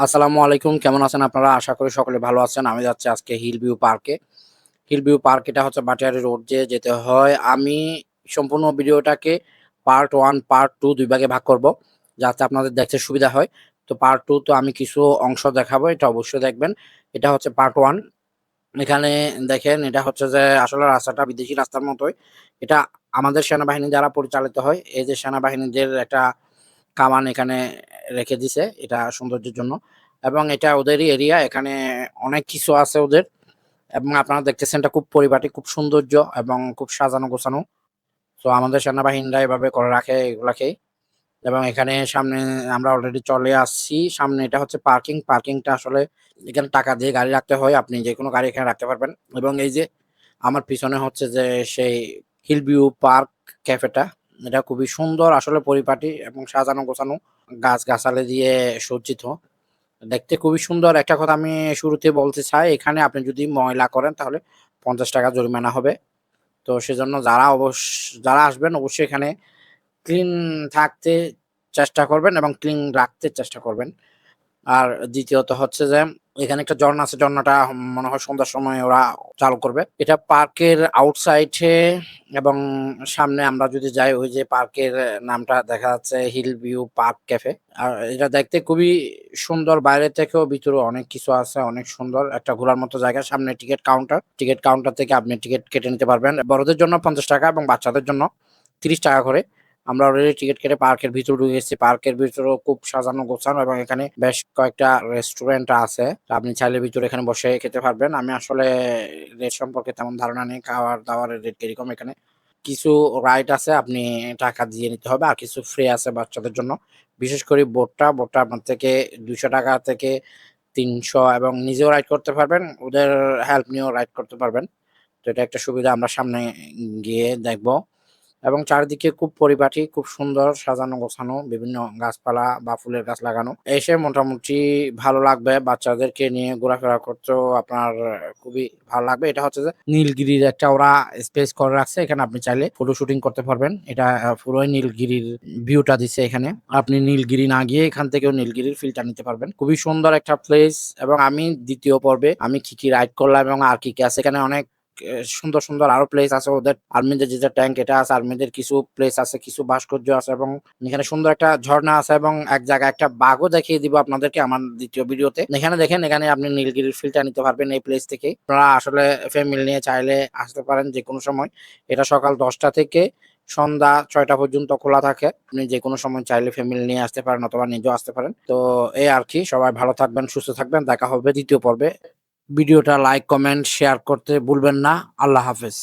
আসসালামু আলাইকুম। কেমন আছেন আপনারা? আশা করি সকলে ভালো আছেন। আমি যাচ্ছি আজকে হিল ভিউ পার্কে। হিল ভিউ পার্ক এটা হচ্ছে বাটিয়ারি রোড দিয়ে যেতে হয়। আমি সম্পূর্ণ ভিডিওটাকে পার্ট 1, পার্ট 2 ২ ভাগে ভাগ করব। যাতে আপনাদের দেখতে সুবিধা হয়। তো পার্ট 2 তো আমি কিছু অংশ দেখাবো। এটা অবশ্যই দেখবেন। এটা হচ্ছে পার্ট 1। এখানে দেখেন এটা হচ্ছে যে আসলে রাস্তাটা বিদেশি রাস্তার মতোই। এটা আমাদের সেনাবাহিনী দ্বারা পরিচালিত হয়। এই যে সেনাবাহিনীদের একটা কামান এখানে রেখে দিছে এটা সৌন্দর্যের জন্য এবং এটা ওদেরই এরিয়া। এখানে অনেক কিছু আছে ওদের এবং আপনারা দেখতেছেন এটা খুব পরিপাটি, খুব সৌন্দর্য এবং খুব সাজানো গোছানো। তো আমাদের সেনাবাহিনীরা এভাবে করে রাখে এগুলাকেই এবং এখানে সামনে আমরা অলরেডি চলে আসছি। সামনে এটা হচ্ছে পার্কিং। পার্কিংটা আসলে এখানে টাকা দিয়ে গাড়ি রাখতে হয়। আপনি যেকোনো গাড়ি এখানে রাখতে পারবেন এবং এই যে আমার পিছনে হচ্ছে যে সেই হিল ভিউ পার্ক ক্যাফেটা। এটা খুবই সুন্দর আসলে পরিপাটি এবং সাজানো গোছানো। গাছ-গাছালি দিয়ে সজ্জিত। দেখতে খুবই সুন্দর। একটা কথা আমি শুরুতে বলতে চাই, এখানে আপনি যদি ময়লা করেন তাহলে ৳৫০ জরিমানা হবে। তো সেজন্য যারা আসবেন অবশ্যই এখানে ক্লিন থাকতে চেষ্টা করবেন এবং ক্লিন রাখতে চেষ্টা করবেন। আর দ্বিতীয়ত হচ্ছে যে এখানে একটা ঝর্ণা আছে। ঝর্ণাটা মনে হয় সন্ধ্যার সময় ওরা চালু করবে। এটা পার্কের আউটসাইডে এবং সামনে আমরা যদি যাই ওই যে পার্কের নামটা দেখা যাচ্ছে হিল ভিউ পার্ক ক্যাফে। আর এটা দেখতে খুবই সুন্দর। বাইরে থেকেও ভিতরে অনেক কিছু আছে। অনেক সুন্দর একটা ঘোরার মতো জায়গা। সামনে টিকেট কাউন্টার। টিকেট কাউন্টার থেকে আপনি টিকেট কেটে নিতে পারবেন। বড়দের জন্য ৳৫০ এবং বাচ্চাদের জন্য ৳৩০ করে। আমরা অলরেডি টিকেট কেটে পার্কের ভিতরে ঢুকে গেছি। পার্কের ভিতরেও খুব সাজানো গোছানো এবং এখানে বেশ কয়েকটা রেস্টুরেন্ট আছে। আপনি চাইলে ভিতরে এখানে বসে খেতে পারবেন। আমি আসলে রেট সম্পর্কে তেমন ধারণা নেই। খাওয়ার-দাওয়ারের রেট কিরকম এখানে। কিছু রাইড আছে আপনি টাকা দিয়ে নিতে হবে। আর কিছু ফ্রি আছে বাচ্চাদের জন্য। বিশেষ করে বোটটা আপনার থেকে ৳২০০ থেকে ৩০০ এবং নিজেও রাইড করতে পারবেন। ওদের হেল্প নিয়েও রাইড করতে পারবেন। তো এটা একটা সুবিধা আমরা সামনে গিয়ে দেখব। এবং চারিদিকে খুব পরিপাটি, খুব সুন্দর সাজানো গোছানো, বিভিন্ন গাছপালা বা ফুলের গাছ লাগানো। এসে মোটামুটি ভালো লাগবে। বাচ্চাদেরকে নিয়ে ঘোরাফেরা করতেও আপনার খুবই ভালো লাগবে। এটা হচ্ছে যে নীলগিরির একটা ওরা স্পেস করে রাখছে। এখানে আপনি চাইলে ফটো শুটিং করতে পারবেন। এটা পুরোই নীলগিরির ভিউটা দিছে এখানে। আপনি নীলগিরি না গিয়ে এখান থেকেও নীলগিরির ফিলটা নিতে পারবেন। খুবই সুন্দর একটা প্লেস এবং আমি ২য় পর্বে আমি কি রাইড করলাম এবং আর কি আছে এখানে অনেক সুন্দর, সুন্দর আরো প্লেস আছে ওদের। আর্মিদের যে ট্যাংক এটা আছে, আর্মিদের কিছু প্লেস আছে, কিছু ভাস্কর্য আছে এবং এখানে সুন্দর একটা ঝর্ণা আছে এবং এক জায়গায় একটা বাঘও দেখিয়ে দিব আপনাদেরকে আমার ২য় ভিডিওতে। এখানে দেখেন এখানে আপনি নীলগিরির ফিলটা নিতে পারবেন এই প্লেস থেকেই। আপনারা আসলে ফ্যামিলি নিয়ে চাইলে আসতে পারেন যেকোনো সময়। এটা সকাল ১০টা থেকে সন্ধ্যা ৬টা পর্যন্ত খোলা থাকে। আপনি যেকোনো সময় চাইলে ফ্যামিলি নিয়ে আসতে পারেন অথবা নিজেও আসতে পারেন। তো এই আরকি। সবাই ভালো থাকবেন, সুস্থ থাকবেন। দেখা হবে ২য় পর্বে। ভিডিওটা লাইক, কমেন্ট, শেয়ার করতে ভুলবেন না। আল্লাহ হাফেজ।